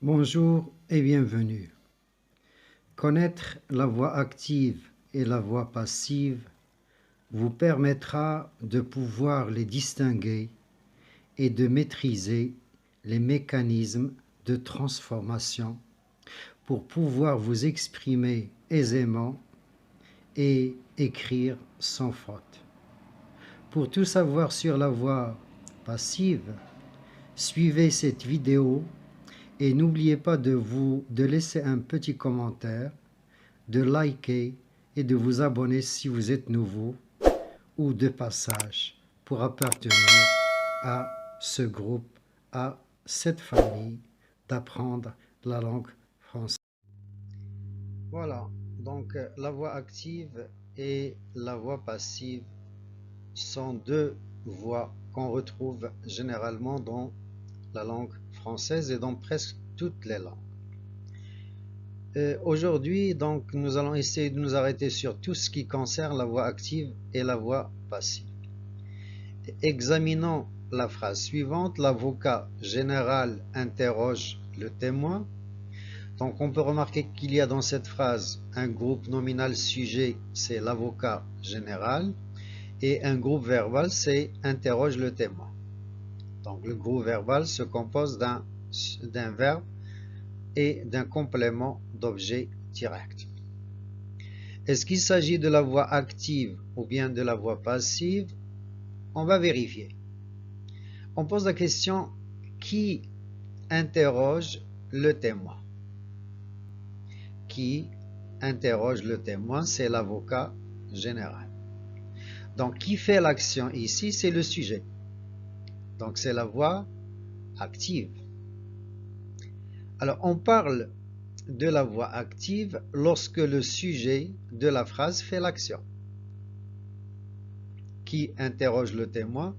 Bonjour et bienvenue. Connaître la voix active et la voix passive vous permettra de pouvoir les distinguer et de maîtriser les mécanismes de transformation pour pouvoir vous exprimer aisément et écrire sans faute. Pour tout savoir sur la voix passive, suivez cette vidéo et n'oubliez pas de laisser un petit commentaire, de liker et de vous abonner si vous êtes nouveau ou de passage pour appartenir à ce groupe, à cette famille d'apprendre la langue française. Voilà, donc la voix active et la voix passive sont deux voix qu'on retrouve généralement dans la langue française et dans presque toutes les langues. Aujourd'hui, donc, nous allons essayer de nous arrêter sur tout ce qui concerne la voix active et la voix passive. Examinons la phrase suivante. L'avocat général interroge le témoin. Donc, on peut remarquer qu'il y a dans cette phrase un groupe nominal sujet, c'est l'avocat général, et un groupe verbal, c'est interroge le témoin. Donc, le groupe verbal se compose d'un verbe et d'un complément d'objet direct. Est-ce qu'il s'agit de la voix active ou bien de la voix passive? On va vérifier. On pose la question qui interroge le témoin? Qui interroge le témoin? C'est l'avocat général. Donc, qui fait l'action ici? C'est le sujet. Donc, c'est la voix active. Alors, on parle de la voix active lorsque le sujet de la phrase fait l'action. Qui interroge le témoin?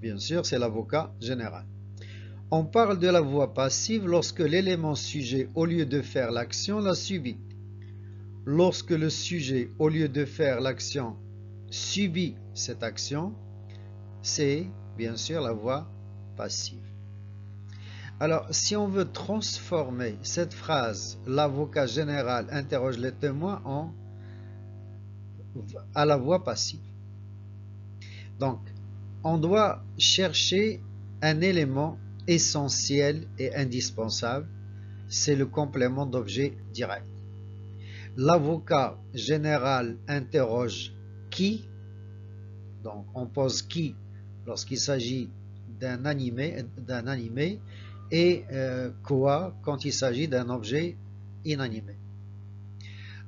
Bien sûr, c'est l'avocat général. On parle de la voix passive lorsque l'élément sujet, au lieu de faire l'action, l'a subi. Lorsque le sujet, au lieu de faire l'action, subit cette action, c'est bien sûr la voix passive. Alors, si on veut transformer cette phrase, l'avocat général interroge les témoins, à la voix passive. Donc, on doit chercher un élément essentiel et indispensable, c'est le complément d'objet direct. L'avocat général interroge qui, donc on pose qui lorsqu'il s'agit d'un animé, et quoi quand il s'agit d'un objet inanimé.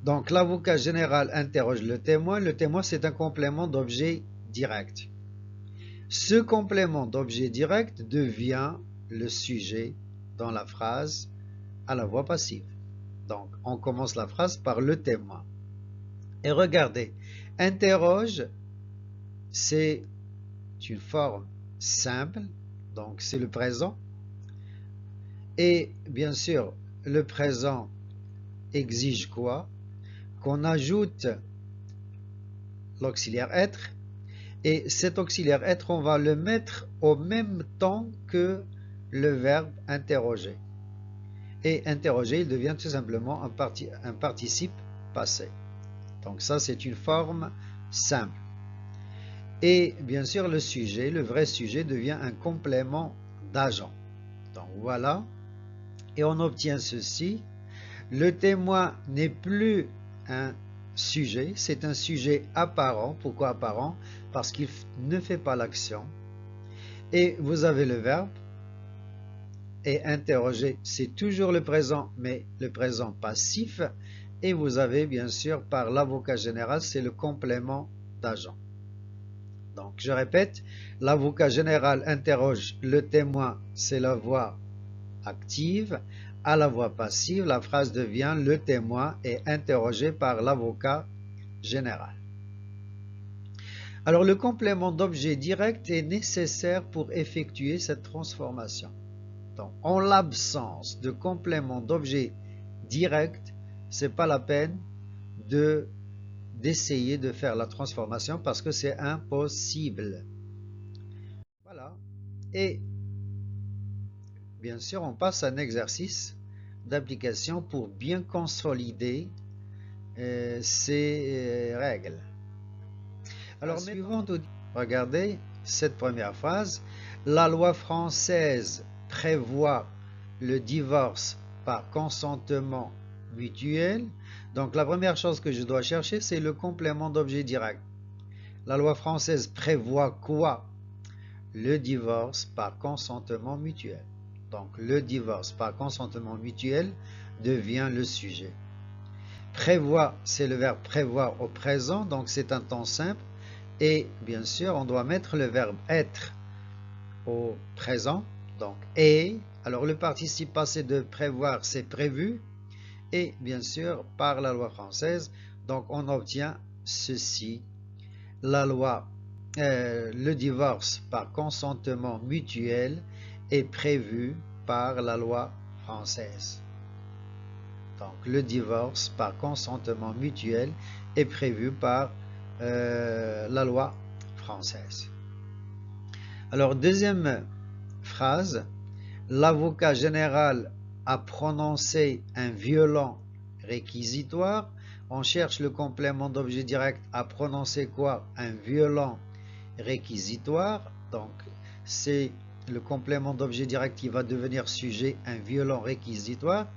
Donc l'avocat général interroge le témoin c'est un complément d'objet direct. Ce complément d'objet direct devient le sujet dans la phrase à la voix passive. Donc on commence la phrase par le témoin. Et regardez, interroge, c'est une forme simple, donc c'est le présent. Et bien sûr, le présent exige quoi? Qu'on ajoute l'auxiliaire être. Et cet auxiliaire être, on va le mettre au même temps que le verbe interroger. Et interroger, il devient tout simplement un participe passé. Donc ça, c'est une forme simple. Et bien sûr, le sujet, le vrai sujet, devient un complément d'agent. Donc voilà. Et on obtient ceci. Le témoin n'est plus un sujet, c'est un sujet apparent. Pourquoi apparent? Parce qu'il ne fait pas l'action. Et vous avez le verbe. Et interroger, c'est toujours le présent, mais le présent passif. Et vous avez bien sûr, par l'avocat général, c'est le complément d'agent. Donc, je répète, l'avocat général interroge le témoin, c'est la voix active. À la voix passive, la phrase devient le témoin est interrogé par l'avocat général. Alors, le complément d'objet direct est nécessaire pour effectuer cette transformation. Donc, en l'absence de complément d'objet direct, ce n'est pas la peine d'essayer de faire la transformation parce que c'est impossible. Voilà. Et bien sûr, on passe à un exercice d'application pour bien consolider ces règles. Alors, regardez cette première phrase. La loi française prévoit le divorce par consentement mutuel. Donc, la première chose que je dois chercher, c'est le complément d'objet direct. La loi française prévoit quoi? Le divorce par consentement mutuel. Donc, le divorce par consentement mutuel devient le sujet. Prévoit, c'est le verbe prévoir au présent, donc c'est un temps simple. Et bien sûr, on doit mettre le verbe être au présent, donc et. Alors, le participe passé de prévoir, c'est prévu. Et bien sûr, par la loi française, donc on obtient ceci. La loi, le divorce par consentement mutuel est prévu par la loi française. Donc, le divorce par consentement mutuel est prévu par la loi française. Alors, deuxième phrase, l'avocat général a prononcé un violent réquisitoire. On cherche le complément d'objet direct à prononcer quoi? Un violent réquisitoire. Donc, c'est le complément d'objet direct qui va devenir sujet, un violent réquisitoire.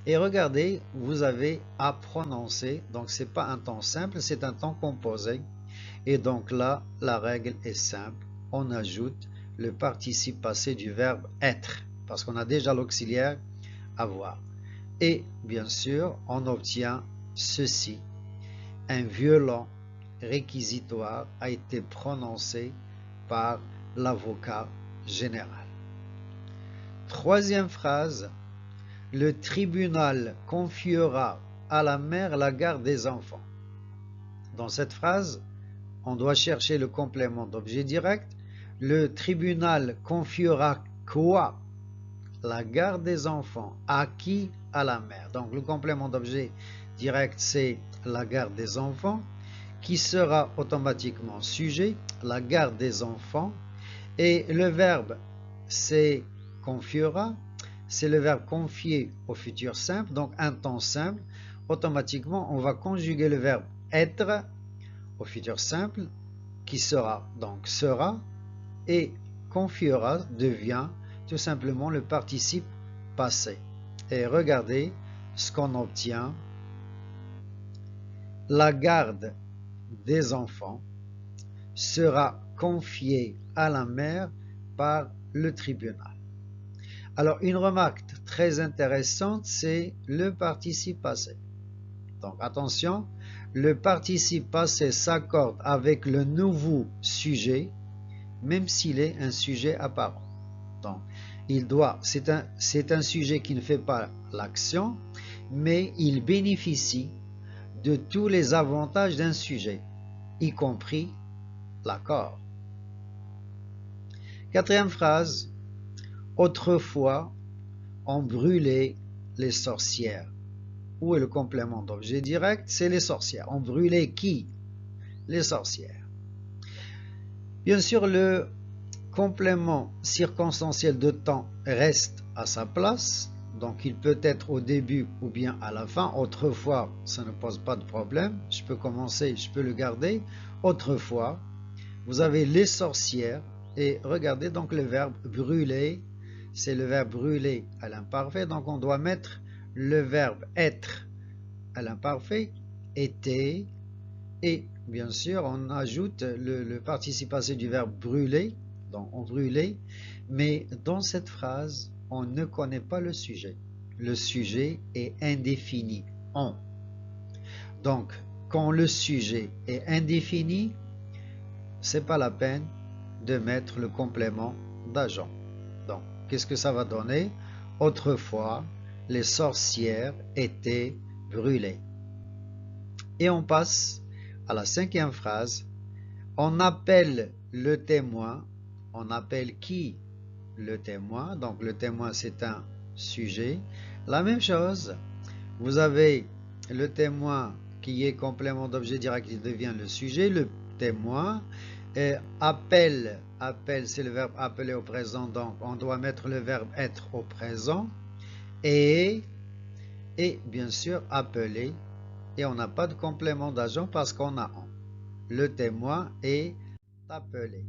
Et regardez, vous avez à prononcer. Donc, ce n'est pas un temps simple, c'est un temps composé. Et donc là, la règle est simple. On ajoute le participe passé du verbe être, parce qu'on a déjà l'auxiliaire avoir. Et bien sûr, on obtient ceci. Un violent réquisitoire a été prononcé par l'avocat général. Troisième phrase, le tribunal confiera à la mère la garde des enfants. Dans cette phrase, on doit chercher le complément d'objet direct. Le tribunal confiera quoi? La garde des enfants. À qui? À la mère. Donc le complément d'objet direct, c'est la garde des enfants, qui sera automatiquement sujet, la garde des enfants. Et le verbe, c'est confiera, c'est le verbe confier au futur simple, donc un temps simple. Automatiquement, on va conjuguer le verbe être au futur simple, qui sera, donc sera, et confiera devient tout simplement le participe passé. Et regardez ce qu'on obtient. La garde des enfants sera confiée à la mère par le tribunal. Alors, une remarque très intéressante, c'est le participe passé. Donc, attention, le participe passé s'accorde avec le nouveau sujet, même s'il est un sujet apparent. Donc, c'est un sujet qui ne fait pas l'action, mais il bénéficie de tous les avantages d'un sujet, y compris l'accord. Quatrième phrase, autrefois, on brûlait les sorcières. Où est le complément d'objet direct? C'est les sorcières. On brûlait qui? Les sorcières. Bien sûr, le complément circonstanciel de temps reste à sa place. Donc, il peut être au début ou bien à la fin. Autrefois, ça ne pose pas de problème. Je peux commencer, je peux le garder. Autrefois, vous avez les sorcières. Et regardez donc le verbe brûler. C'est le verbe brûler à l'imparfait. Donc, on doit mettre le verbe être à l'imparfait, était, et bien sûr, on ajoute le participe passé du verbe brûler. Donc, on brûlait. Mais dans cette phrase, on ne connaît pas le sujet. Le sujet est indéfini. On. Donc, quand le sujet est indéfini, c'est pas la peine de mettre le complément d'agent. Donc, qu'est-ce que ça va donner? Autrefois, les sorcières étaient brûlées. Et on passe à la cinquième phrase. On appelle le témoin. On appelle qui? Le témoin. Donc, le témoin, c'est un sujet. La même chose, vous avez le témoin qui est complément d'objet direct qui devient le sujet, le témoin. Et appelle, c'est le verbe appeler au présent, donc on doit mettre le verbe être au présent. Et et bien sûr appeler, et on n'a pas de complément d'agent parce qu'on a on. Le témoin est appelé.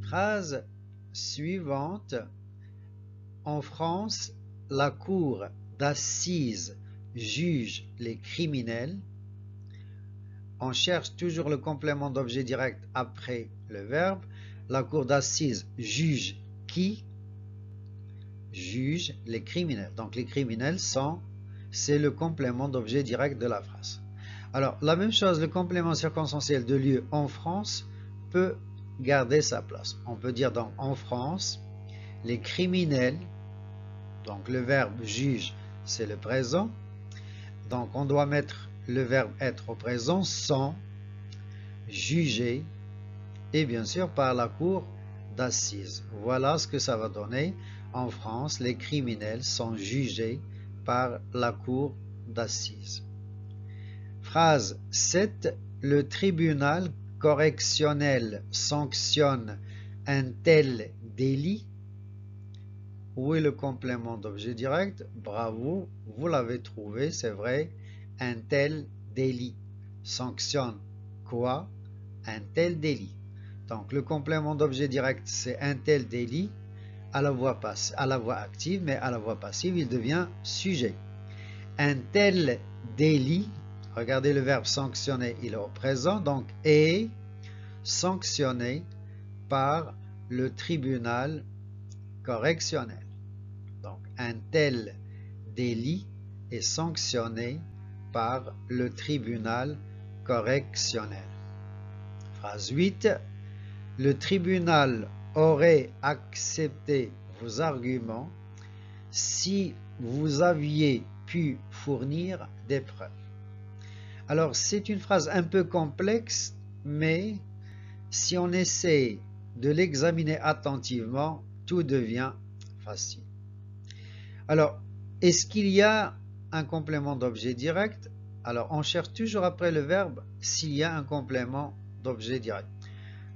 Phrase suivante. En France, la cour d'assises juge les criminels. On cherche toujours le complément d'objet direct après le verbe. La cour d'assises juge qui? Juge les criminels. Donc les criminels c'est le complément d'objet direct de la phrase. Alors la même chose, le complément circonstanciel de lieu en France peut garder sa place. On peut dire donc en France, les criminels, donc le verbe juge, c'est le présent. Donc on doit mettre le verbe être au présent, sont jugés, et bien sûr par la cour d'assises. Voilà ce que ça va donner. En France, les criminels sont jugés par la cour d'assises. Phrase 7. Le tribunal correctionnel sanctionne un tel délit. Où est le complément d'objet direct? Bravo, vous l'avez trouvé, c'est vrai. Un tel délit sanctionne quoi? Un tel délit. Donc le complément d'objet direct, c'est un tel délit à la voix active, mais à la voix passive, il devient sujet. Un tel délit, regardez le verbe sanctionner, il est au présent, donc est sanctionné par le tribunal correctionnel. Donc un tel délit est sanctionné par le tribunal correctionnel. Phrase 8. Le tribunal aurait accepté vos arguments si vous aviez pu fournir des preuves. Alors c'est une phrase un peu complexe, mais si on essaie de l'examiner attentivement, tout devient facile. Alors, est-ce qu'il y a un complément d'objet direct? Alors, on cherche toujours après le verbe s'il y a un complément d'objet direct.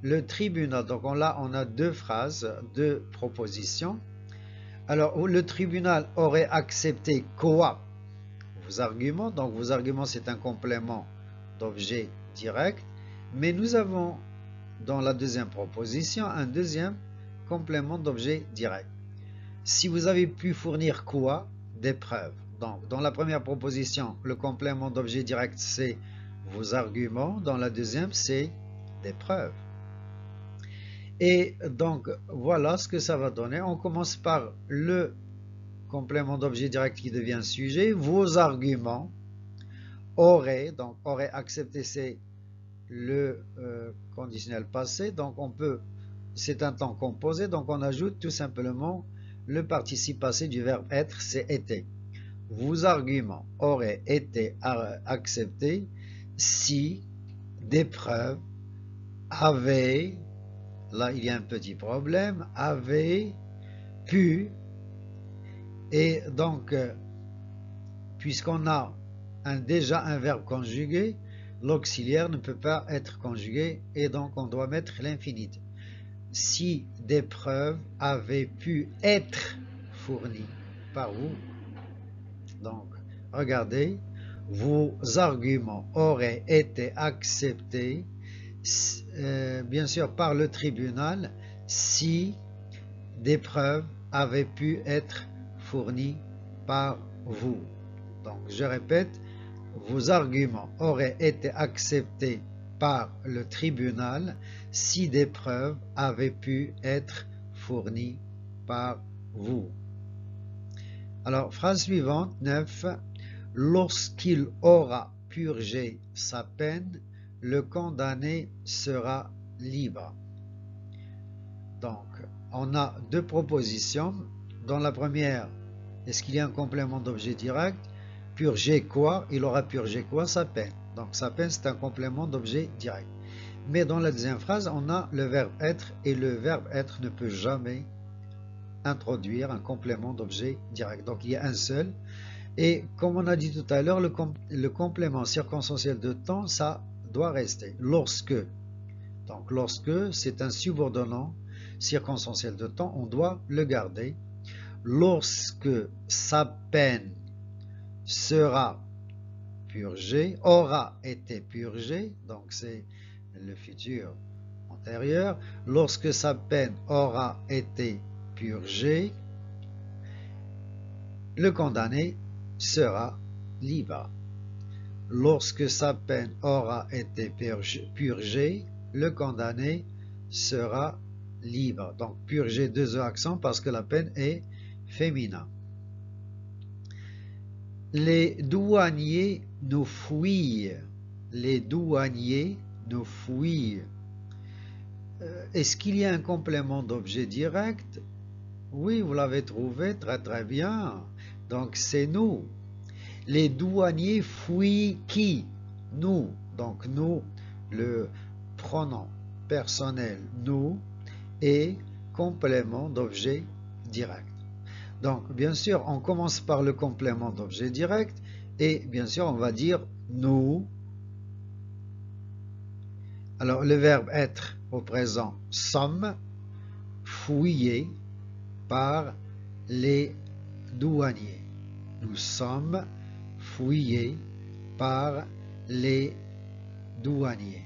Le tribunal, donc on a deux phrases, deux propositions. Alors, le tribunal aurait accepté quoi? Vos arguments. Donc, vos arguments, c'est un complément d'objet direct. Mais nous avons, dans la deuxième proposition, un deuxième complément d'objet direct. Si vous avez pu fournir quoi? Des preuves. Donc, dans la première proposition, le complément d'objet direct, c'est vos arguments. Dans la deuxième, c'est des preuves. Et donc, voilà ce que ça va donner. On commence par le complément d'objet direct qui devient sujet. Vos arguments auraient, donc aurait accepté, c'est le conditionnel passé. Donc, c'est un temps composé. Donc, on ajoute tout simplement le participe passé du verbe être, c'est été. Vos arguments auraient été acceptés si des preuves avaient, là il y a un petit problème, avaient pu, et donc puisqu'on a déjà un verbe conjugué, l'auxiliaire ne peut pas être conjugué et donc on doit mettre l'infinitif. Si des preuves avaient pu être fournies par vous. Donc, regardez, vos arguments auraient été acceptés, bien sûr, par le tribunal si des preuves avaient pu être fournies par vous. Donc, je répète, vos arguments auraient été acceptés par le tribunal si des preuves avaient pu être fournies par vous. Alors, phrase suivante, 9. Lorsqu'il aura purgé sa peine, le condamné sera libre. Donc, on a deux propositions. Dans la première, est-ce qu'il y a un complément d'objet direct? Purger quoi? Il aura purgé quoi? Sa peine. Donc sa peine, c'est un complément d'objet direct. Mais dans la deuxième phrase, on a le verbe être et le verbe être ne peut jamais introduire un complément d'objet direct. Donc il y a un seul. Et comme on a dit tout à l'heure, le complément circonstanciel de temps, ça doit rester. Lorsque. Donc lorsque, c'est un subordonnant circonstanciel de temps, on doit le garder. Lorsque sa peine sera purgé, aura été purgé, donc c'est le futur antérieur. Lorsque sa peine aura été purgée, le condamné sera libre. Lorsque sa peine aura été purgée, le condamné sera libre. Donc purgé, deux accents parce que la peine est féminin. Les douaniers nous fouillent. Les douaniers nous fouillent. Est-ce qu'il y a un complément d'objet direct? Oui, vous l'avez trouvé, très très bien. Donc c'est nous. Les douaniers fouillent qui? Nous. Donc nous, le pronom personnel nous et complément d'objet direct. Donc bien sûr, on commence par le complément d'objet direct et bien sûr, on va dire nous. Alors le verbe être au présent sommes fouillés par les douaniers. Nous sommes fouillés par les douaniers.